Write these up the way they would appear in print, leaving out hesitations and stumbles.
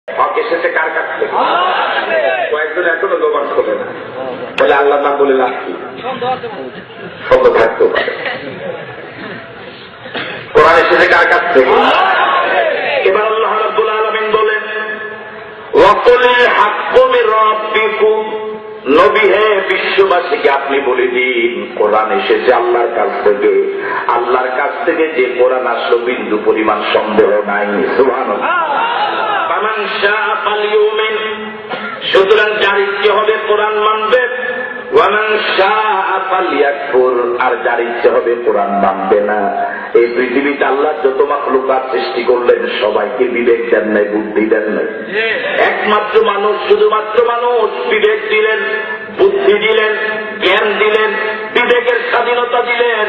হক এসেছে কার কাছ থেকে? কয়েকজন এখনো জবান খোলে না, বলে আল্লাহ নাম বলে লাভ কি? সন্দেহ থাকতেও পারে। কোরআন এসেছে কার কাছ থেকে? এবার আল্লাহ রাব্বুল আলামিন বলেন, ওয়াকুলিল হাক্কু মির রাব্বিকুম, নবী হে বিশ্ববাসীকে আপনি বলে দিন কোরআন এসেছে আল্লাহর কাছ থেকে। আল্লাহর কাছ থেকে যে কোরআন আসলো বিন্দু পরিমাণ সন্দেহ নাই। সুবহানাল্লাহ। ফামান শাআ ফালইউমিন, সুতরাং যার ইচ্ছে হবে কোরআন মানবে, ওয়ামান শাআ ফালইয়াকফুর, আর যার ইচ্ছে হবে কোরআন মানবে না। এই পৃথিবীতে আল্লাহ যত মাখলুকাত সৃষ্টি করলেন সবাইকে বিবেক দেন নাই, বুদ্ধি দেন নাই। একমাত্র মানুষ, শুধুমাত্র মানুষ বিবেক দিলেন, বুদ্ধি দিলেন, জ্ঞান দিলেন, বিবেকের স্বাধীনতা দিলেন,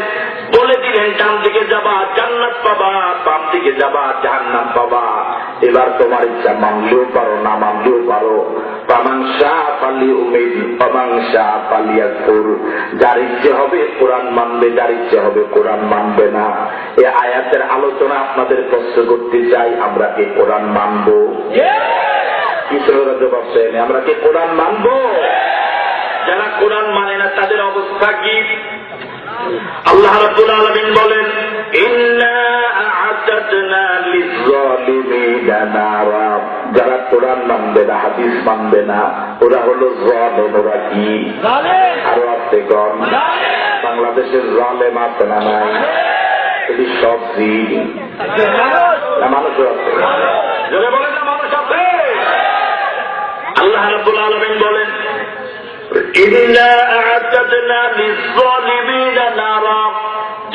বলে দিলেন ডান দিকে যাবা জান্নাত পাবা, বাম দিকে যাবা জাহান্নাম পাবা। এবার তোমার ইচ্ছা মানলেও পারো, না মানলেও পারো। ফামান শাআ ফালইউমিন ওয়ামান শাআ ফালইয়াকফুর, যার ইচ্ছে হবে কোরআন মানবে, যার ইচ্ছে হবে কোরআন মানবে না। এই আয়াতের আলোচনা আপনাদের প্রশ্ন করতে চাই, আমরা কি কোরআন মানবো? কিশোররা জবাব দেন, আমরা কি কোরআন মানবো? যারা কোরআন মানে না তাদের অবস্থা কি? আল্লাহ রাব্বুল আলামিন বলেন, ইন্না আ'তাদনা লিয-যালিমিনা নারা, যারা কোরআন মানবে না, হাদিস মানবে না, ওরা হলো জালেম। ওরা কি? আরো আছে কোন? বাংলাদেশের জালেম আছে না নাই? এটি সব জিন না মানুষ আছে? যারা বলেন না মানুষ আছে। আল্লাহ রাব্বুল আলামিন বলেন, ইন্না আ'তাদনা লিয-যালিমিনা নারা,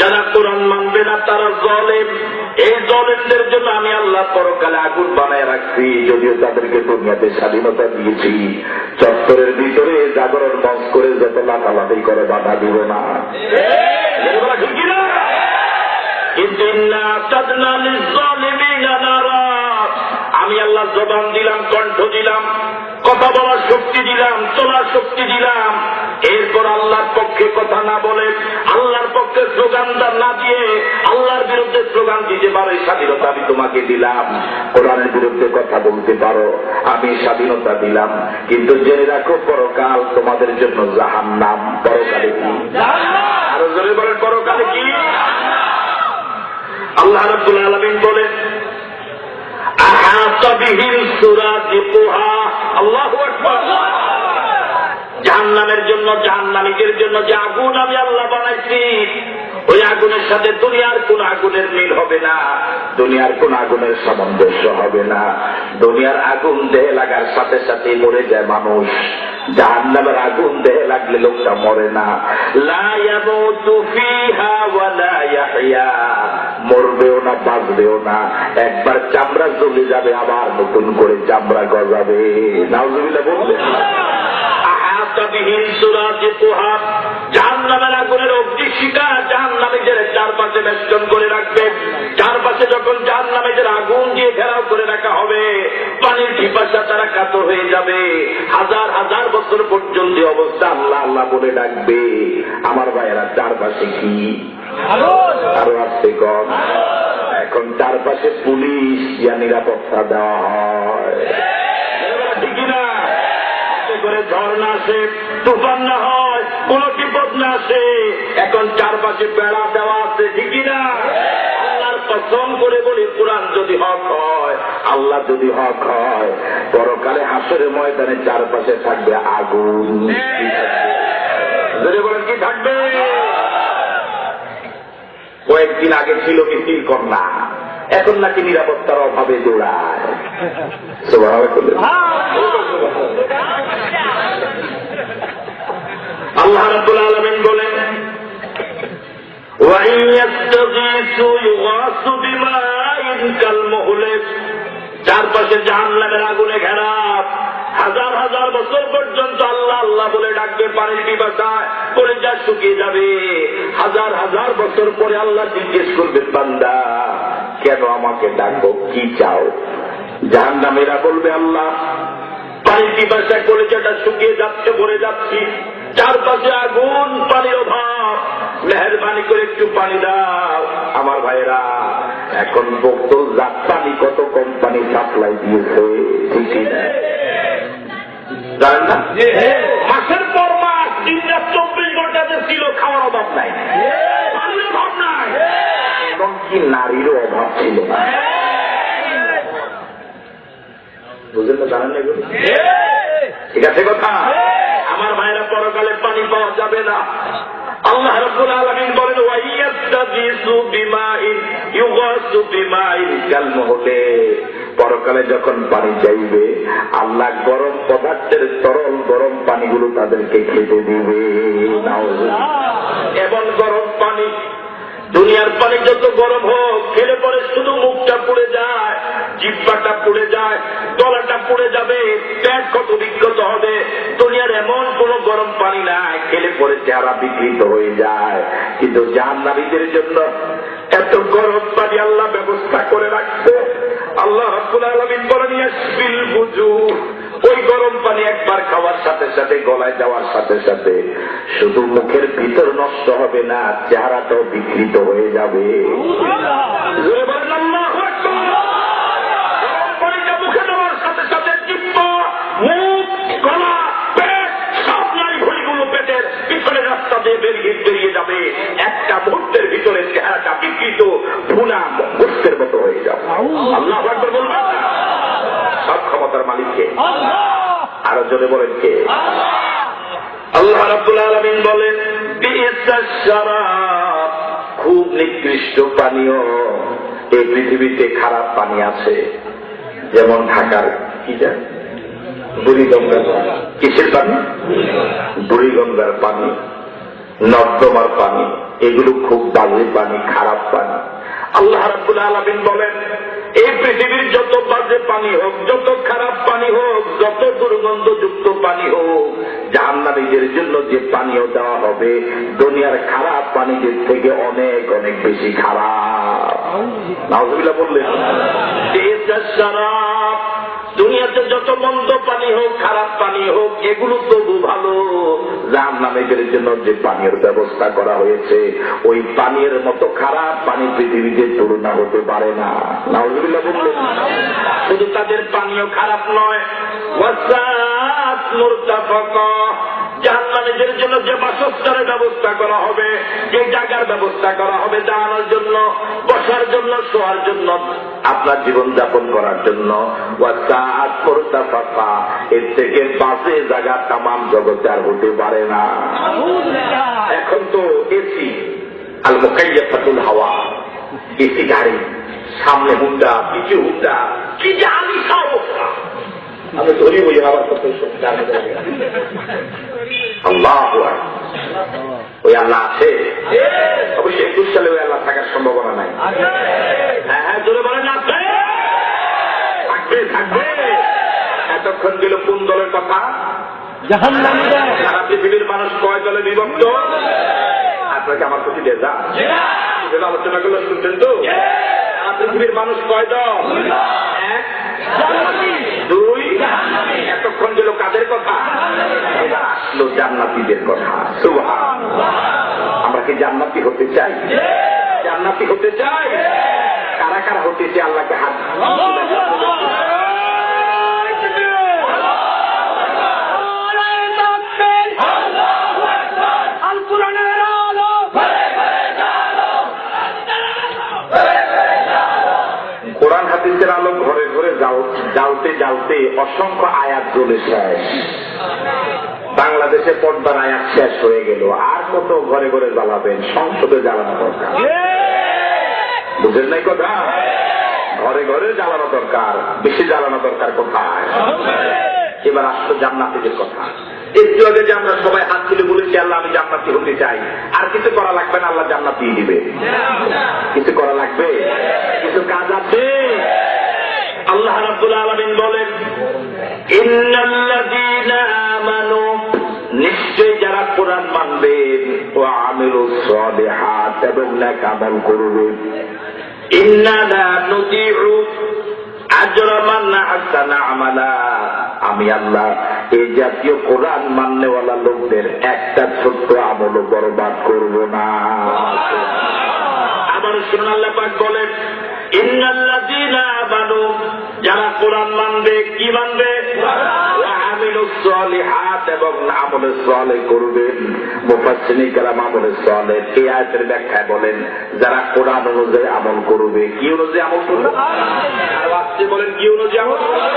যারা কোরআন মানবে না তারা জালেম। এই জালেমদের জন্য আমি আল্লাহ পরকালে আগুন বানায় রাখছি। যদিও তাদেরকে দুনিয়াতে স্বাধীনতা দিয়েছি, চত্বরের ভিতরে জাগরণ মঞ্চ করে যত লাফালাফি করে বাধা দিব না। কিন্তু ইন্না আ'তাদনা লিয-যালিমিনা নারা, আমি আল্লাহ জবান দিলাম, কণ্ঠ দিলাম, কথা বলার শক্তি দিলাম, চলার শক্তি দিলাম। এরপর আল্লাহর পক্ষে কথা না বলে, আল্লাহর পক্ষে স্লোগান না দিয়ে আল্লাহর বিরুদ্ধে স্লোগান দিতে পারো, এই স্বাধীনতা আমি তোমাকে দিলাম। কোরআনের বিরুদ্ধে কথা বলতে পারো, আমি স্বাধীনতা দিলাম। কিন্তু জেনে রাখো পরকাল তোমাদের জন্য জাহান্নাম। পরকালে কি? আরো জোরে বলেন, পরকালে কি? আল্লাহ রাব্বুল আলামিন বলেন, আহাতা বিহিম সুরাদিকুহা। আল্লাহু আকবার। জাহান্নামের জন্য, জাহান্নামীদের জন্য যে আগুন আমি আল্লাহ বানাইছি, ওই আগুনের সাথে দুনিয়ার কোন আগুনের মিল হবে না, দুনিয়ার কোন আগুনের সামঞ্জস্য হবে না। দুনিয়ার আগুন দেহে লাগার সাথে সাথে মরে যায় মানুষ, জাহান্নামের আগুন দেহে লাগলে লোকটা মরে না। লা ইয়ামুতু ফিহা ওয়া লা ইয়াহইয়া, মরবেও না, বাঁচবেও না। একবার চামড়া জ্বলে যাবে, আবার নতুন করে চামড়া গজাবে। নাউজুবিল্লাহ বলবেন। জাহান্নামের আগুনের অগ্নিশিখা জাহান্নামীদের চারপাশে বেষ্টন করে রাখবে। চারপাশে যখন জাহান্নামীদের আগুন দিয়ে ঘেরাও করে রাখা হবে, পানির পিপাসা তারা কাতর হয়ে যাবে। হাজার হাজার বছর পর্যন্ত অবস্থা আল্লাহ আল্লাহ বলে ডাকবে। আমার ভাইয়েরা, চারপাশে কি? আরো আসছে কম। এখন চারপাশে পুলিশ ইয়া নিরাপত্তা দেওয়া হয়, ঠিকই না? করে ঝড় না আসে, তুফান না হয়, কোন বিপদ না আসে, এখন চারপাশে বেড়া দেওয়া আছে, ঠিকই না? আল্লাহর কসম করে বলি, কোরআন যদি হক হয়, আল্লাহ যদি হক হয়, পরকালে হাসরের ময়দানে চারপাশে থাকবে আগুন। যদি বলেন কি থাকবে? কয়েকদিন আগে ছিল মিছিল কন্যা, এখন নাকি নিরাপত্তার অভাবে দৌড়ায়। আল্লাহ রাব্বুল আলামিন বলেন, ওয়া ইয়াস্তাগীসু ইউগাসু বিমাইন কালমুহলি, চারপাশে জাহান্নামের আগুনে ঘেরা। হাজার হাজার বছর পর্যন্ত আল্লাহ আল্লাহ বলে ডাকবে, পানির পিপাসায় কলিজা শুকিয়ে যাবে। হাজার হাজার বছর পরে আল্লাহ জিজ্ঞেস করবেন, বান্দা কেন আমাকে ডাকো, কি চাও? জাহান্নামীরা বলবে, আল্লাহ পানির পিপাসায় কলিজাটা শুকিয়ে যাচ্ছে, ভরে যাচ্ছি, চারপাশে আগুন, পানির অভাব, মেহেরবানি করে একটু পানি দাও। আমার ভাইয়েরা, এখন বোতল জাত পানি কত কোম্পানি সাপ্লাই দিয়েছে, মাসের পর মাস দিন রাত 24 ঘন্টা যে ছিল, খাওয়ার অভাব নাই, পানির অভাব নাই, এমনকি নারীরও অভাব ছিল না। বুঝলেন না? জানেন না এগুলো? ঠিক আছে কথা? আমার ভাইরা, পরকালে পানি পাওয়া যাবে না। আল্লাহ রাব্বুল আলামিন বলেন, ওয়াইয়াস্তাগীসু বিমাইন ইউগাসু বিমাইন কালমুহলে। পরকালে যখন পানি চাইবে, আল্লাহ গরম পদার্থের তরল গরম পানিগুলো তাদেরকে খেতে দিবে। এমন গরম পানি, দুনিয়ার পানি যত গরম হোক, খেলে পরে শুধু মুখটা পুড়ে যায়, জিহ্বাটা পুড়ে যায়, গলাটা পুড়ে যাবে, পেট কত বিক্ষত হবে। দুনিয়ার এমন কোন গরম পানি নাই, খেলে পরে চেহারা বিকৃত হয়ে যায়। কিন্তু জাহান্নামীদের জন্য এত গরম পানি আল্লাহ ব্যবস্থা করে রাখছে। আল্লাহ রাব্বুল আলামিন বলেন, ইয়াসবিল বুজুহ। ওই গরম পানি একবার খাওয়ার সাথে সাথে, গলায় যাওয়ার সাথে সাথে শুধু মুখের ভিতর নষ্ট হবে না, চেহারাটাও বিকৃত হয়ে যাবে। গরম পানিটা মুখে নেওয়ার সাথে সাথে জিহ্বা, মুখ, গলা, পেট সব নারী ভুঁড়িগুলো পেটের পিছনের রাস্তা দিয়ে বেরিয়ে যাবে। একটা মুহূর্তের ভিতরে চেহারাটা বিকৃত, ভুনা গোস্তের মতো হয়ে যাবে। আল্লাহু আকবার বলবেন। সব ক্ষমতার মালিককে, আরো জোরে বলেন কে? আল্লাহ রাব্বুল আলামিন বলেন, বিইসাশ শারাব। খুব নিকৃষ্ট পানীয়। এই পৃথিবীতে খারাপ পানি আছে, যেমন ঢাকার কি জান বুড়িগঙ্গার পানি। কিসের পানি? বুড়িগঙ্গার পানি, নর্দমার পানি, এগুলো খুব বাজে পানি, খারাপ পানি। আল্লাহ রাব্বুল আলামিন বলেন, এই পৃথিবীর যত বাজে পানি হোক, যত খারাপ পানি হোক, যত দুর্গন্ধযুক্ত পানি হোক, জাহান্নামীদের জন্য যে পানীয় দেওয়া হবে, দুনিয়ার খারাপ পানিদের থেকে অনেক অনেক বেশি খারাপ। নাউযুবিল্লাহ বললেন। দুনিয়াতে যত মন্দ পানি হোক, খারাপ পানি হোক, এগুলো তবু ভালো। জাহান্নামীদের জন্য যে পানীয়ের ব্যবস্থা করা হয়েছে, ওই পানির মতো খারাপ পানি পৃথিবীতে তুলনা হতে পারে না। নাউযুবিল্লাহ বললেন। শুধু তাদের পানীয় খারাপ নয়, ওয়াসাত মুরতাফাকা। জাহান্নামীদের জন্য যে বাসস্থানের ব্যবস্থা করা হবে, যে জায়গার ব্যবস্থা করা হবে দাঁড়ানোর জন্য, বসার জন্য, শোয়ার জন্য, আপনার জীবন যাপন করার জন্য, ওয়াসাত মুরতাফাকা। এর থেকে বাজে জায়গা তামাম জগতে আর হতে পারে না। এখন তো এসি, আল মুকাইয়াফাতুল হাওয়া, এসি গাড়ি, সামনে হুন্ডা, পিছু হুন্ডা, কি যে আলিশা অবস্থা। আমি ধরি বই আবার কত আল্লাহ। ওই আল্লাহ আছে অবশ্যই। 21 সালে ওই আল্লাহ থাকার সম্ভাবনা নাই। হ্যাঁ হ্যাঁ জোরে বলেন, আছে, থাকবে থাকবে। এতক্ষণ দিল কোন দলের কথা? জাহান্নামীরা। সারা পৃথিবীর মানুষ কয় দলে বিভক্ত? আপনাকে আমার প্রতি দেজা আলোচনা করলে শুনছেন তো? সারা পৃথিবীর মানুষ কয় দল? 1, 2। এতক্ষণ দিল কাদের কথা? এবার আসলো জান্নাতীদের কথা। সুবহানাল্লাহ। আমরা কি জান্নাতি হতে চাই? জান্নাতি হতে চাই? কারা কারা হতে চাই? আল্লাহকে হাত কোরআন হাদিসের আলো ঘরে ঘরে জ্বালতে জ্বালতে অসংখ্য আয়াত জ্বলে শেষ। বাংলাদেশে পর্দার আয়াত শেষ হয়ে গেল, আর কত ঘরে ঘরে জ্বালাবেন? সংসদে জ্বালানো দরকার। বুঝেন নাই কথা? ঘরে ঘরে জ্বালানো দরকার, বেশি জ্বালানো দরকার কোথায়? এবার আসলো জান্নাতীদের কথা। একটু আগে যে আমরা সবাই হাত তুলে বলেছি আল্লাহ আমি জান্নাতি হতে চাই, আর কিছু করা লাগবে না, আল্লাহ জান্নাত দিয়ে দিবে। কিছু করা লাগবে? কিছু কাজ আছে। আল্লাহ রাব্বুল আলামিন বলেন, ইন্নাল্লাযীনা আমানু, নিশ্চয় যারা কোরআন মানবেন, ওয়া আমিলুস সালিহাত, এবং নেক আমল করবেন, ইন্না লা নুদিউ আজরা মান আহসানা আমালা, আমি আল্লাহ এই জাতীয় কোরআন মাননেওয়ালা লোকদের একটা ছোট্ট আমলও বরবাদ করব না। আবার শুনুন, আল্লাহ পাক বলেন, ইন্নাল্লাযীনা আমানু, যারা কোরআন মানবে, কি মানবে? ওয়া আমিলু আমিলুস সালিহাত এবং আমলে সালেহ করবেন। মুফাসসিরিন কেরাম আমলে সালেহ এই আয়াতের ব্যাখ্যায় বলেন যারা কোরআন অনুযায়ী আমল করবে। কি অনুযায়ী আমল করবে? আর আসছে বলেন কি অনুযায়ী আমল করবে?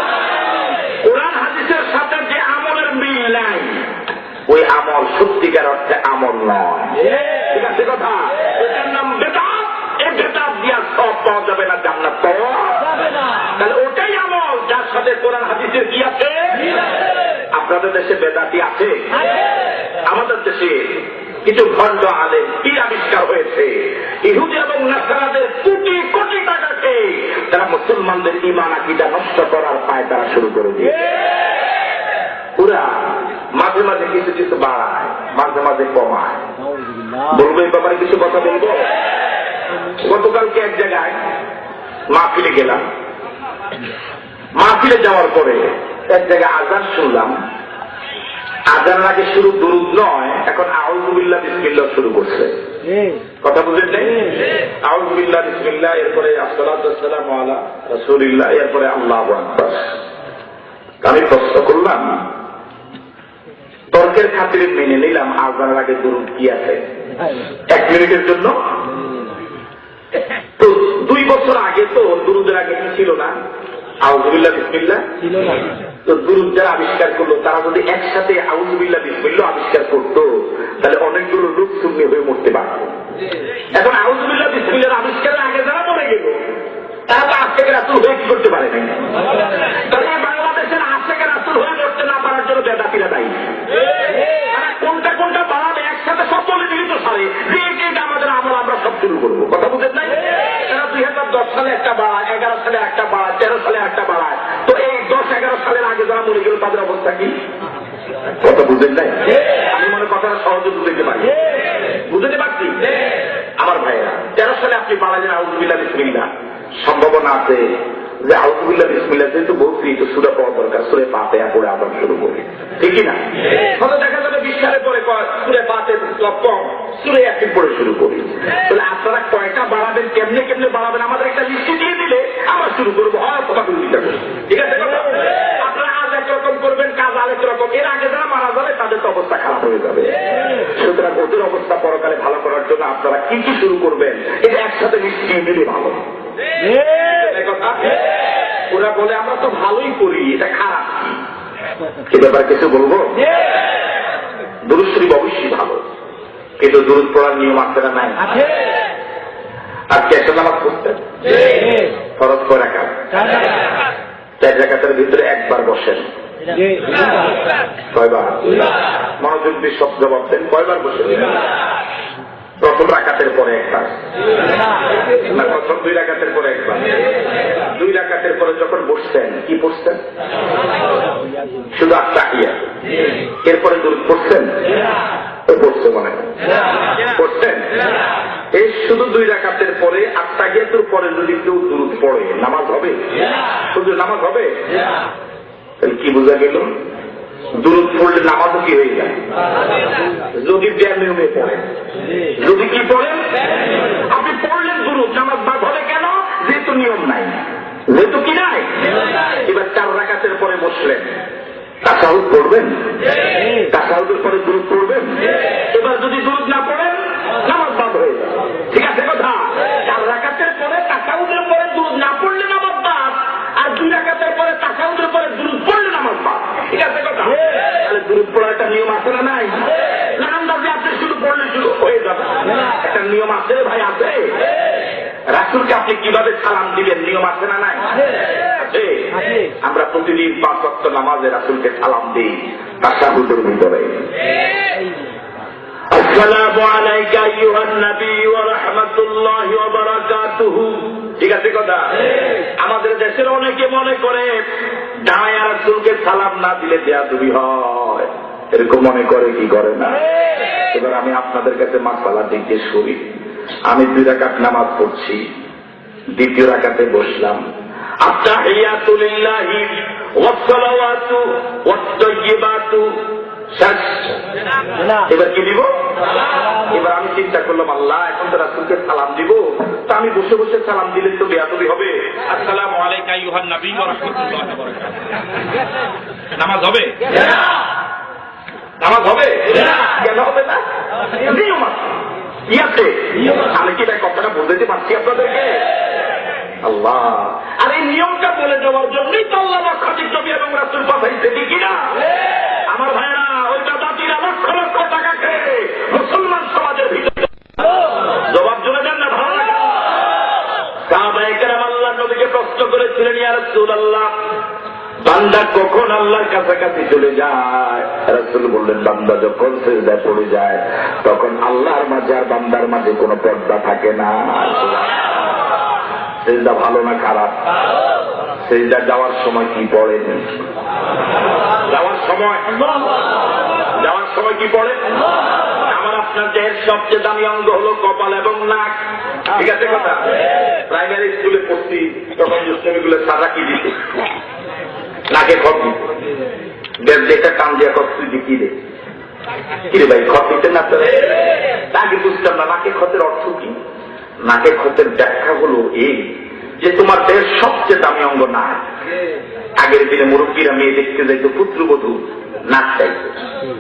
কোরআন হাদিসের সাথে যে আমলের মিল নাই ওই আমল সত্যিকার অর্থে আমল নয়। ঠিক আছে কথা? এটার নাম বেদাত। এই বেদাত দিয়া সব পাওয়া যাবে না, জান্নাত পাওয়া যাবে না। তাহলে ওটাই আমল যার সাথে কোরআন হাদিসের কি আছে। আপনাদের দেশে বেদাতি আছে? আমাদের দেশে কিছু ভণ্ড আলেম কি আবিষ্কার হয়েছে, ইহুদি এবং নাসারাদের কোটি কোটি টাকা খেয়ে তারা মুসলমানদের ঈমান আকীদা নষ্ট করার পায় তারা শুরু করে দিয়েছে। পুরা মাঝে মাঝে কিছু কিছু বাড়ায়, মাঝে মাঝে কমায়। বলবো এই ব্যাপারে কিছু কথা বলবো। গতকালকে এক জায়গায় মাহফিলে গেলাম। মাহফিলে যাওয়ার পরে এক জায়গায় আযান শুনলাম। আযানের আগে শুরু দুরূদ নয়, এখন আউযু বিল্লাহ বিসমিল্লাহ শুরু করছে। কথা বুঝেন নাই? আউযু বিল্লাহ বিসমিল্লাহ, এরপরে আসসালাতু ওয়াসসালামু আলা রাসূলিল্লাহ, এরপরে আল্লাহু আকবার। আমি প্রশ্ন করলাম, তর্কের খাতিরে মেনে নিলাম আযানের আগে দুরূদ কি আছে 1 মিনিটের জন্য। তো 2 বছর আগে তো দুরূদের আগে কি ছিল না? আউযু বিল্লাহ বিসমিল্লাহ ছিল না। তো দুরূদ যারা আবিষ্কার করলো তারা যদি একসাথে আউযু বিল্লাহ বিসমিল্লাহ আবিষ্কার করতো তাহলে অনেকগুলো লোক শূন্য হয়ে মরতে পারত। এখন আউযু বিল্লাহ বিসমিল্লাহর আবিষ্কারের আগে যারা মরে গেল তারা তো আশেকে রাসূল হয়ে কি করতে পারে না। তাহলে বাংলাদেশের আশেকে রাসূল হয়ে মরতে না পারার জন্য বেদাতিরা দায়ী। তারা কোনটা কোনটা বাড়াবে একসাথে সব বলে দিলি তো সারে যে এইটা আমাদের আমল, আমরা সব শুরু করবো। কথা বুঝেন নাই? তারা 2010 সালে একটা বাড়ায়, 11 সালে একটা বাড়ায়, 13 সালে একটা বাড়ায়। তো এই 10-11 সালের আগে যারা মরে গেল তাদের অবস্থা কি? কথা বুঝেন নাই? আমি মনে কথাটা সহজে বুঝতে পারি, বুঝতে পারছি। আমার ভাইয়েরা 13 সালে আপনি বাড়ালেন আউযু বিল্লাহ বিসমিল্লাহ, সম্ভাবনা আছে যে আউযু বিল্লাহ বিসমিল্লাহ যেহেতু বলছি তো সূরা পড়া দরকার, সূরা ফাতিহা পড়ে আবার শুরু করি, ঠিক না? হয়তো দেখা যাবে 20 সালে পরে সূরা ফাতিহা কম, সূরা ইয়াসিন পড়ে শুরু করি। তাহলে আপনারা কয়টা বাড়াবেন, কেমনে কেমনে বাড়াবেন আমাদের একটা লিস্ট দিয়ে দিলে আমরা শুরু করবো, হয় অথবা দুইটা করবো। ঠিক আছে কথা? আপনারা আজ একরকম করবেন, কাজ আরেক রকম। এর আগে যারা মারা যাবে তাদের তো অবস্থা খারাপ হয়ে যাবে। সুতরাং ওদের অবস্থা পরকালে ভালো করার জন্য আপনারা কি কি শুরু করবেন এটা একসাথে নিশ্চয়ই দিলে ভালো। ওরা বলে আমরা তো ভালোই করি, এটা খারাপ কি ব্যাপার কিছু বলবো? দুরূদ শরীফ অবশ্যই ভালো, কিন্তু দুরূদ পড়ার নিয়ম আছে না নাই? আর কেসা নামাজ পড়তেন ফরজ কয় রাকাত, 4 রাকাতের ভিতরে একবার বসেন, কয়বার? মনোযোগ দিয়ে সব জবাব দেন, কয়বার বসেন? প্রথম রাকাতের পরে একবার না, প্রথম 2 রাকাতের পরে একবার। 2 রাকাতের পরে যখন বসছেন কি পড়ছেন? শুধু আত্তাহিয়াত। এরপরে দুরূদ পড়ছেন? পড়ছে মনে হয় পড়ছেন। এই শুধু 2 রাকাতের পরে আত্তাহিয়াতের পরে যদি কেউ দুরূদ পড়ে নামাজ হবে? শুধু নামাজ হবে? তাহলে কি বোঝা গেল? দুরূদ পড়লে নামাজও কি হয়ে যায়? যদি নিয়মে পড়েন, যদি কি পড়েন আপনি পড়লেন দুরূদ, নামাজ বাদ হবে কেন? যেহেতু নিয়ম নাই, যেহেতু কি নাই। এবার 4 রাকাতের পরে বসলেন, তাশাহুদ পড়বেন, তাশাহুদের পরে দুরূদ পড়বেন। এবার যদি দুরূদ না পড়েন নামাজ বাদ হয়ে যাবে। ঠিক আছে কথা? 4 রাকাতের পরে তাশাহুদের পরে দুরূদ না পড়লে নামাজ বাদ, আর 2 রাকাতের পরে তাশাহুদের পরে দুরূদ পড়লে নামাজ বাদ। ঠিক আছে কথা? তাহলে দুরূদ পড়ার একটা নিয়ম আছে না নাই? না আন্দাজে আপনি শুধু পড়লে শুরু হয়ে যাবে, একটা নিয়ম আছে ভাই, আছে। রাসূলকে আপনি কিভাবে সালাম দিবেন নিয়ম আছে না নাই? আছে। আমরা প্রতিদিন 5 ওয়াক্ত নামাজে রাসূলকে সালাম দিই তাশাহুদের ভিতরে। আসসালামু আলাইকা আইয়ুহান নবী ওয়া রাহমাতুল্লাহি ওয়া বারাকাতুহু। ঠিক আছে কথা? আমাদের দেশের অনেকে মনে করে দাঁড়ায়া রাসূলকে সালাম না দিলে বেয়াদবি হয়, এরকম মনে করে কি করে না? এবার আমি আপনাদের কাছে মাসআলা জিজ্ঞেস করি। আমি 2 রাকাত নামাজ পড়ছি, 2য় রাকাতে বসলাম, আত্তাহিয়াতু লিল্লাহি ওয়াস সালাওয়াতু ওয়াত তাইয়্যিবাতু শেষ। এবার কি দিব? এবার আমি চিন্তা করলাম আল্লাহ এখন তো রাসূলকে সালাম দিব, তা আমি বসে বসে সালাম দিলে তো বেয়াদবি হবে। আসসালামু আলাইকা আইয়ুহান নবী ওয়া রাহমাতুল্লাহি ওয়া বারাকাতুহু। নামাজ হবে? নামাজ হবে? কেন হবে না? নিয়ম আছে। কি আছে? আমি কি তাই কথাটা বলতে পারছি আপনাদেরকে? আল্লাহ, আর এই নিয়মটা বলে দেওয়ার জন্যই তো আল্লাহ খাদিক নবী এবং রাসূল পাঠাইছে, ঠিক কিনা? আমার ভাইরা, ওইটা জাতিরা লক্ষ লক্ষ টাকা খেয়ে মুসলমান সমাজের ভিতরে জবাব জুড়ে দেন না? ভালো লাগে? সাহাবায়ে কেরাম আল্লাহর নবীকে প্রশ্ন করেছিলেন, ইয়া রাসূলুল্লাহ, বান্দা কখন আল্লাহর কাছাকাছি চলে যায়? রাসূল বললেন, বান্দা যখন সিজদায় পড়ে যায় তখন আল্লাহর মাঝে আর বান্দার মাঝে কোনো পর্দা থাকে না। সিজদা ভালো না খারাপ? সিজদা যাওয়ার সময় কি পড়েন? যাওয়ার সময় কি পড়ে? আমার আপনার দেহের সবচেয়ে দামি অঙ্গ হলো কপাল এবং নাক, ঠিক আছে কথা? প্রাইমারি স্কুলে পড়ছি তখন দুষ্টমিগুলো সাদা কি দিত, নাকে খত দিত, বেশ যেটা কান দিয়া খত তুই কি রে, কিরে ভাই খত দিতেন না? আগে বুঝতাম না নাকে খতের অর্থ কি। নাকে খতের ব্যাখ্যা হলো এই যে তোমার দেহের সবচেয়ে দামি অঙ্গ নাক। আগের দিনে মুরব্বীরা মেয়ে দেখতে যাইতো, পুত্রবধূ নাক চাইতো,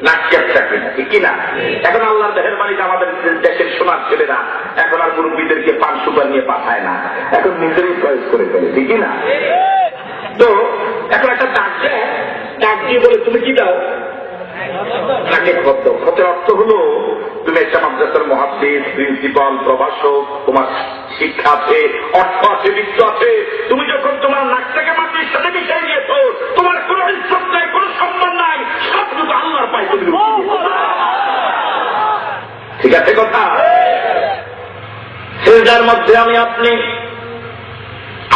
নাক চেষ্টা কিনা, ঠিক কিনা? এখন আল্লাহর দেহের বাড়িতে আমাদের দেশের সোনার ছেলেরা এখন আর মুরব্বীদেরকে পান সুপার নিয়ে পাঠায় না, এখন নিজেরই চয়েস করে ফেলে, ঠিক কিনা? তো এখন একটা ডাক দেয়, ডাক দিয়ে বলে তুমি কি দাও? নাকে খত দাও। খতের অর্থ হলো তুমি একটা মাদ্রাসার মুহাদ্দিস, প্রিন্সিপাল, প্রভাষক, তোমার শিক্ষা আছে, অর্থ আছে, বিত্ত আছে, তুমি যখন তোমার নাকটাকে মাটির সাথে মিশাই দিয়েছ, তোমার কোনো ইজ্জত নাই, কোনো সম্মান নাই, সব কিন্তু আল্লাহর পায়ে তুমি। ঠিক আছে কথা? সিজদার মধ্যে আমি আপনি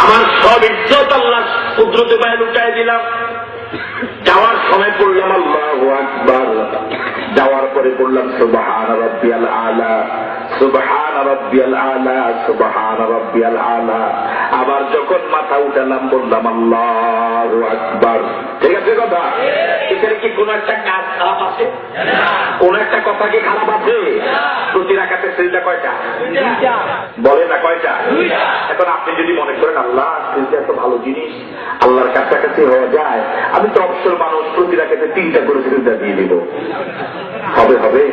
আমার সব ইজ্জত আল্লাহ কুদরতে পায়ে লুটাই দিলাম। যাওয়ার সময় পড়লাম আল্লাহু আকবার, যাওয়ার পরে পড়লাম সুবহান রাব্বিয়াল আলা, সুবহান রাব্বিয়াল আলা, সুবহান রাব্বিয়াল আলা। আবার যখন মাথা উঠালাম বললাম আল্লাহু আকবার। ঠিক আছে কথা? এখানে কি কোন একটা কাজ খারাপ আছে? কোন একটা কথা কি খারাপ আছে? প্রতি রাকাতে সিজদা কয়টা? বলে না কয়টা? এখন আপনি যদি মনে করেন আল্লাহ সিজদা এত ভালো জিনিস, আল্লাহর কাছাকাছি হওয়া যায়, আমি তো অবসর মানুষ, প্রতি রাকাতে 3টা করে সিজদা দিয়ে দিব, হবে? হবে?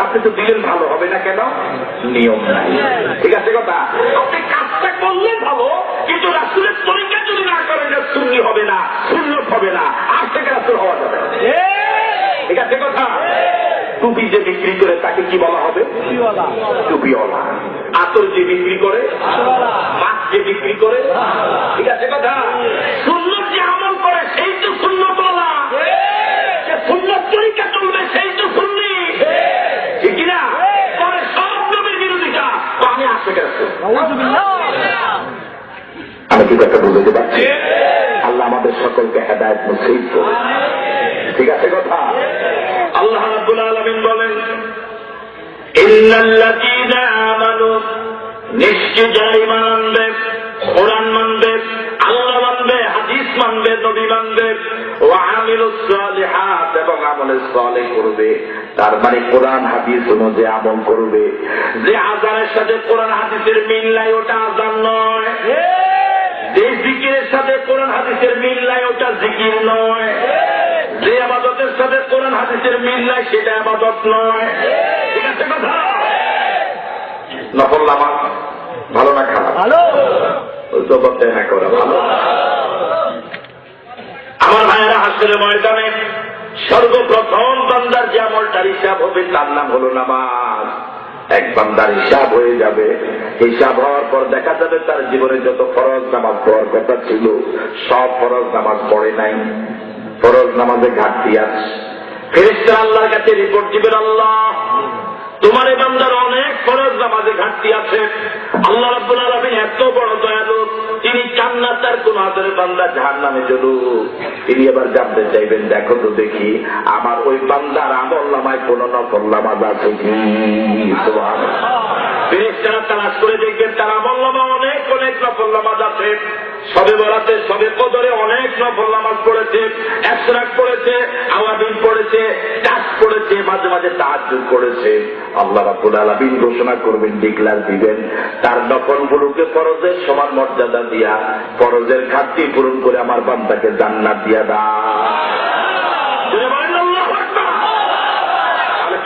আপনি তো দিলেন, ভালো হবে না কেন? নিয়ম নাই। ঠিক আছে কথা? আপনি কাজটা করলেন ভালো, কিন্তু রাসূলের তরিকা যদি না করেন, সুন্নি হবে না, সুন্নত হবে না, আর থেকে রাসূল হওয়া যাবে না। ঠিক আছে কথা? টুপি যে বিক্রি করে তাকে কি বলা হবে? টুপিওয়ালা। আতর যে বিক্রি করে, মাছ যে বিক্রি করে, ঠিক আছে কথা? সুন্নত যে আমল করে সেই তো সুন্নতওয়ালা, যে সুন্নত তরিকা চলবে সেই তো সুন্নি, ঠিক কিনা? পরে সব নবীর বিরোধিতা, আমি আসে গেছে। আমি কি কথা বুঝতে পারছি? আল্লাহ আমাদের সকলকে হেদায়েত নসিব করুন। ঠিক আছে কথা? আল্লাহ রাব্বুল আলামিন বলেন, ইন্নাল্লাযীনা আমানু, নিশ্চয় যারা ঈমান আনবে, কোরআন মানবে, আল্লাহ মানবে, হাদিস মানবে, নবী মানবে, ওয়া আমিলুস সালিহাত, এবং আমলে সালেহ করবে। তার মানে কোরআন হাদিস অনুযায়ী আমল করবে। যে আযানের সাথে কোরআন হাদিসের মিল নাই ওটা আযান নয়, যে জিকিরের সাথে কোরআন হাদিসের মিল নাই ওটা জিকির নয়, যে ইবাদতের সাথে কোরআন হাদিসের মিল নাই সেটা ইবাদত নয়। ঠিক আছে কথা? নফল নামাজ ভালো না খারাপ? ভালো। ওই তো বলতে না করা ভালো। আমার ভাইয়েরা, হাসরের ময়দানে সর্বপ্রথম বান্দার যে আমলটার হিসাব হবে তার নাম হলো নামাজ। এক বান্দার হিসাব হয়ে যাবে, হিসাব হওয়ার পর দেখা যাবে তার জীবনে যত ফরজ নামাজ পড়ার কথা ছিল সব ফরজ নামাজ পড়ে নাই, ফরজ নামাজে ঘাটতি আছে। ফেরেশতারা আল্লাহর কাছে রিপোর্ট দিবেন, আল্লাহ তোমার এই বান্দার অনেক ফরজ নামাজে ঘাটতি আছে। আল্লাহ রাব্বুল আলামিন এত বড় দয়ালু, তিনি জান্নাতের কোন হাজারের বান্দা জাহান্নামে চলুক, তিনি এবার জানতে চাইবেন, দেখো তো দেখি আমার ওই বান্দার আমল নামায় কোন নফল নামাজ আছে কি? সুবহানাল্লাহ। ফেরেশতারা তালাশ করে দেখবেন তার আমল নামা অনেক নফল নামাজ আছে। সবে বরাতে, সবে কদরে অনেক নফল নামাজ পড়েছে, ইশরাক পড়েছে, আওয়াবিন পড়েছে, তাস পড়েছে, মাঝে মাঝে তাহাজ্জুদ করেছে। আল্লাহ রাব্বুল আলামিন ঘোষণা করবেন, ডিক্লার দিবেন, তার নফলগুলোকে ফরজের সমান মর্যাদা দিয়া ফরজের ঘাটতি পূরণ করে আমার বান্দাকে জান্নাত দিয়া দাও।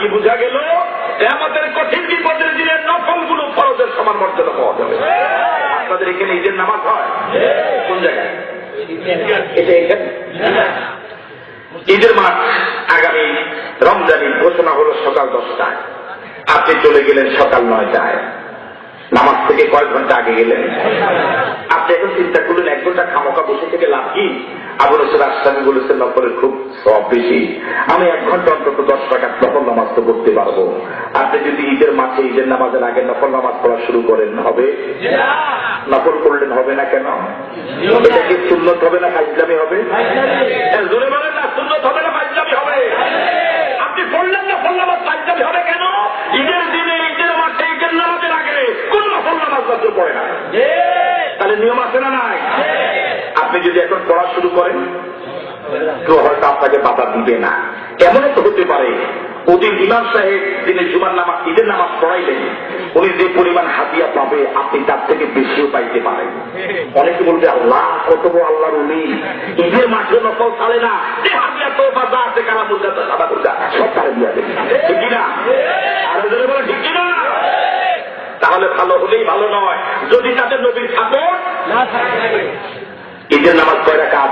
কি বোঝা গেল? কিয়ামতের কঠিন বিপদের দিনে নফলগুলো ফরজের সমান মর্যাদা পাওয়া যাবে। আপনাদের এখানে ঈদের নামাজ হয় কোন জায়গায়? এটা এখানে ঈদের মাঠ আগামী রমজানের ঘোষণা হলো সকাল 10টায়। আপনি চলে গেলেন সকাল 9টায়। নামাজ থেকে কয়েক ঘন্টা আগে গেলেন। আপনি এখন চিন্তা করলেন 1 ঘন্টা খামোকা বসে থেকে লাভ কি? আবু নসর আসলামী বলেছেন নফলের খুব সওয়াব বেশি, আমি 1 ঘন্টা অন্তত 10 টাকা নফল নামাজ তো করতে পারবো। আপনি যদি ঈদের মাঠে ঈদের নামাজের আগে নফল নামাজ পড়া শুরু করেন, হবে? নফল করলেন হবে না কেন? এটা কি সুন্নত হবে না ফাজলামি হবে? জোরে বলেন না, সুন্নত হবে না ফাজলামি হবে? আপনি পড়লেন নফল নামাজ, ফাজলামি হবে কেন? ঈদের দিনে ঈদের মাঠে ঈদের নামাজের আগে কোন নফল নামাজ মাত্র পড়ে না। তাহলে নিয়ম আছে না নাই? আপনি যদি এখন পড়া শুরু করেন কেউ হয়তো আপনাকে বাধা দিবে না। এমনও তো হতে পারে ওদিন ইমাম সাহেব যিনি জুমার নামাজ ঈদের নামাজ পড়াইলেন উনি যে পরিমাণ হাদিয়া পাবে আপনি তার থেকে বেশিও পাইতে পারেন। অনেকে বলবে আল্লাহ কত বড় আল্লাহর উনি, ঈদের মাঠে নফল চালে না, যে হাদিয়া তো বাজা আছে কালা মুদ্রা সাদা মুদ্রা সব তারে দিয়া দেবে, ঠিক কিনা? আর যদি বলে ঠিক কিনা? তাহলে ভালো হলেই ভালো নয় যদি তাদের নবীর সাপোর্ট না থাকে। ঈদের নামাজ কয় রাকাত?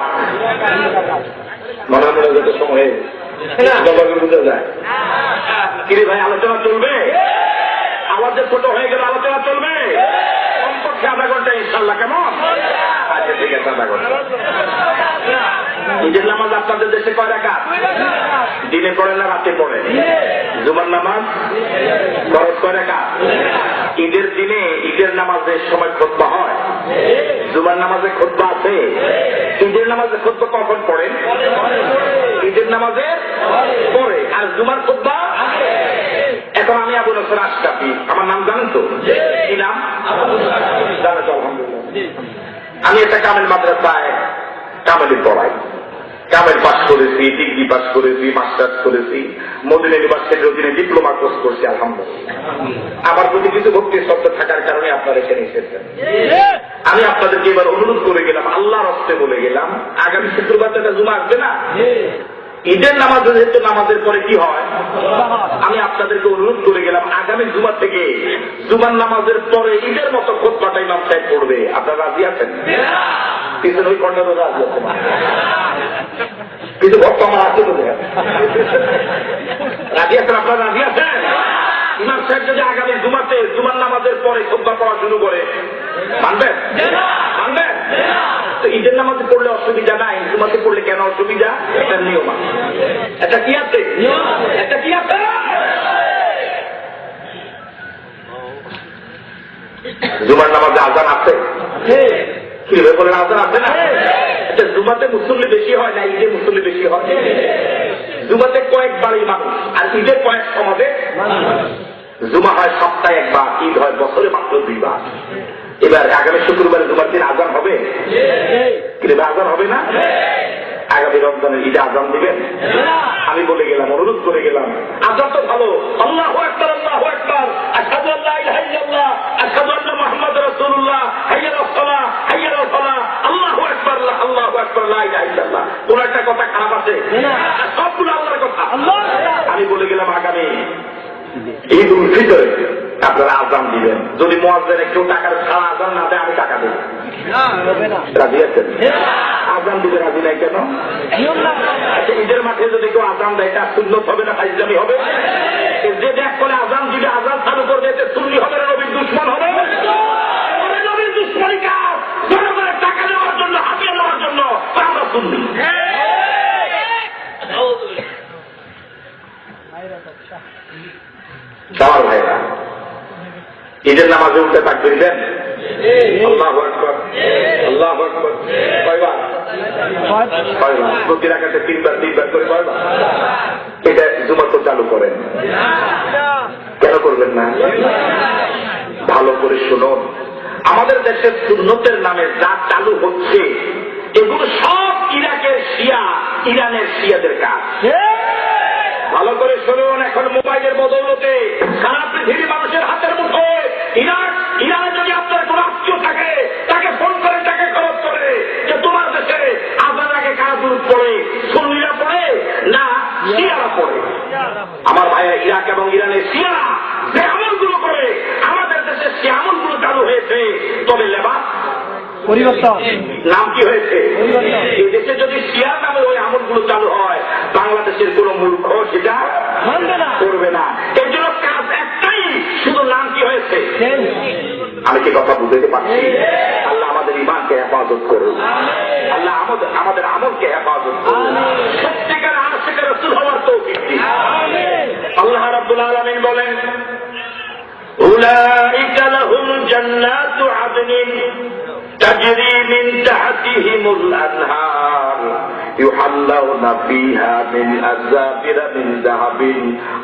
মনে মনে যত সময়ে বুঝা যায়। কিরে ভাই আলোচনা চলবে? আওয়াজের ছোট হয়ে গেলে আলোচনা চলবে কমপক্ষে আধা ঘন্টা ইনশাল্লাহ, কেমন? আচ্ছা ঠিক আছে, আধা ঘন্টা। ঈদের নামাজ আপনাদের দেশে কয় রাকাত? দিনে পড়ে না রাতে পড়ে? জুমার নামাজ খরচ কয় রাকাত? ঈদের দিনে ঈদের নামাজের সময় খুতবা হয়, জুমার নামাজে খুতবা আছে। ঈদের নামাজে খুতবা কখন পড়েন? ঈদের নামাজের পরে। আর জুমার খুতবা? এখন আমি আবু নসর আশরাফি, আমার নাম জানেন তো? কি নাম? জানেন তো? আলহামদুলিল্লাহ। আমি একটা কামেল মাদ্রাসায় কামেলি পড়াই। কামেল পাস করেছি, ডিগ্রি পাস করেছি, মাস্টার্স করেছি, মদিনা ইউনিভার্সিটির অধীনে ডিপ্লোমা কোর্স করছি, আলহামদুলিল্লাহ। আমার প্রতি কিছু ভক্তি শব্দ থাকার কারণে আপনারা এখানে এসেছেন। আমি আপনাদেরকে এবার অনুরোধ করে গেলাম, আল্লাহর হস্তে বলে গেলাম, আগামী শুক্রবার একটা জুমা আসবে না? ঈদের নামাজ যেহেতু নামাজের পরে কি হয়, আমি আপনাদেরকে অনুরোধ করে গেলাম আগামী জুমা থেকে জুমার নামাজের পরে ঈদের মতো খুতবাটা ইমাম সাহেব পড়বে। আপনারা রাজি আছেন? পিছনে ওই কন্যারও রাজি আছে, কিন্তু ভক্ত আমার আছে তো, রাজি আছেন? আপনারা রাজি আছেন? ইমাম সাহেব যদি আগামী জুমাতে জুমার নামাজের পরে খুতবা পড়া শুরু করে, মানবেন? মানবেন? তো ঈদের নামাজে পড়লে অসুবিধা নাই, জুমাতে পড়লে কেন অসুবিধা? একটা নিয়ম আছে। এটা কি আছে? এটা কি আছে? জুমার নামাজে আজান আছে? কি বলেন? আজান আছে না? আচ্ছা, জুমাতে মুসল্লি বেশি হয় না ঈদে মুসল্লি বেশি হয়? জুমাতে কয়েকবারই মানুষ, আর ঈদে কয়েক সমাজে। জুমা হয় সপ্তাহে একবার, ঈদ হয় বছরে মাত্র 2 বার। এবার আগামী শুক্রবারে জুমার দিন আজান হবে? কিন্তু আজান হবে না? আগামী রমজানের ঈদে আজান দিবেন? আমি বলে গেলাম, অনুরোধ করে গেলাম, আজান তো ভালো, আল্লাহু আকবার, আল্লাহু আকবার, আশহাদু আল্লা ইলাহা ইল্লাল্লাহ, আশহাদু আন্না মুহাম্মাদুর রাসূলুল্লাহ, হাইয়া আলাস সালাহ, হাইয়া আলাল ফালাহ, আল্লাহু আকবার, আল্লাহু আকবার, লা ইলাহা ইল্লাল্লাহ। কোন একটা কথা খারাপ আছে? সবগুলো আল্লাহর কথা। আমি বলে গেলাম আগামী ঈদ উল ফিতরে আপনারা আজান দিবেন। যদি মুয়াজ্জিনে কেউ টাকার ছাড়া আজান না দেয় আমি টাকা দেব। রাজি আছেন? আজান দিবে রাজি নাই কেন? আচ্ছা, ঈদের মাঠে যদি কেউ আজান দেয় এটা সুন্নত হবে না ফাজলামি হবে? যে দেখ করে আজান দিবে, আজান চালু করবে, এতে সুন্নি হবে না নবীর দুশমন হবে? নবীর দুশমনী কাজ জনগণের টাকা নেওয়ার জন্য, হাতিয়ে নেওয়ার জন্য আমরা সুন্নি। আমার ভাইরা, ঈদের নামাজে উঠে তাকবীর দেন, আল্লাহু আকবার, আল্লাহু আকবার। কয়বার? প্রতি রাকাতে 3 বার করে কয়বার? এটা জুমা তো চালু করেন, কেন করবেন না? ভালো করে শুনুন, আমাদের দেশের সুন্নতের নামে যা চালু হচ্ছে এগুলো সব ইরাকের শিয়া, ইরানের শিয়াদের কাজ। ভালো করে শুনুন, এখন মোবাইলের বদৌলতে সারা পৃথিবীর মানুষের হাতের মুঠোয় ইরানে যদি আপনার কোন আত্মীয় থাকে তাকে ফোন করে, তাকে খরচ করে যে তোমার দেশে আজান আগে কারা দুরূদ পড়ে, সুন্নিরা পড়ে না শিয়ারা পড়ে? আমার ভাইয়েরা, ইরাক ইরাক এবং ইরানে শিয়া যে আমলগুলো করে আমাদের দেশে সে আমলগুলো চালু হয়েছে, তবে লেবাস পরিবর্তন নাম কি হয়েছে? এই দেশে যদি শিয়ার নামে ওই আমলগুলো চালু হয়, বাংলাদেশের কোন মূর্খ সেটা মানবে না, করবে না। এই জন্য কাজ একটাই, শুধু নাম কি হয়েছে। চেঞ্জ। আমি কি কথা বুঝতে পারছি? আল্লাহ আমাদের ইমানকে হেফাজত করুন, আল্লাহ আমাদের আমলকে হেফাজত করুন, সত্যিকার আশিকের রাসূল হওয়ার তৌফিক দিন। আল্লাহ রাব্বুল আলামিন বলেন, উলাইকা লাহুম জান্নাতু আদনিন তাজরি মিন তাহতিহিমুল আনহার يحلون فيها من أساور من ذهب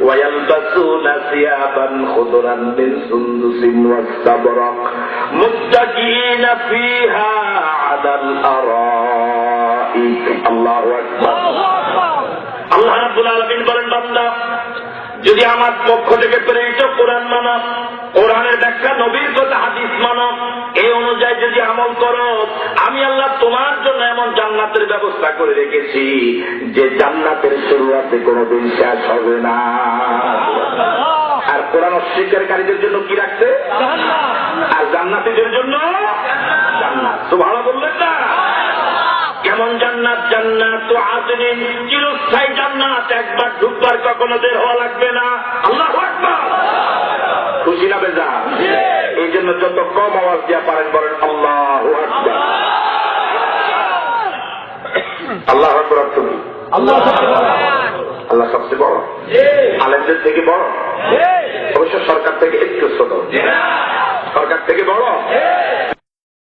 ويلبسون ثيابا خضرا من سندس واستبرق متكئين فيها على الأرائك الله أكبر আল্লাহ রাব্বুল আলামিন বলেন, বান্দা যদি আমার পক্ষ থেকে প্রেরিত কোরআন মানো, কোরআনের ব্যাখ্যা নবীর কথা হাদিস মানো, এই অনুযায়ী যদি আমল করো, আমি আল্লাহ তোমার জন্য এমন জান্নাতের ব্যবস্থা করে রেখেছি যে জান্নাতের শুরুতে কোনোদিন শেষ হবে না। আর কোরআন অস্বীকারীদের জন্য কি রাখছে? আর জান্নাতীদের জন্য জান্নাত। সুবহানাল্লাহ বললেন না? কেমন জান্নাত? জান্নাত আদনিন, চিরস্থায়ী জান্নাত, একবার ঢুকবার কখনো বের হওয়া লাগবে না। আল্লাহু আকবার। খুশি না বেজা? এই জন্য যত কম আওয়াজ দিয়া পারেন বলেন আল্লাহু আকবার। আল্লাহু আকবার অর্থ কি? আল্লাহ সবচেয়ে বড়, আলেমদের থেকে বড়, অবশ্য সরকার থেকে একটু ছোট। সরকার থেকে বড়,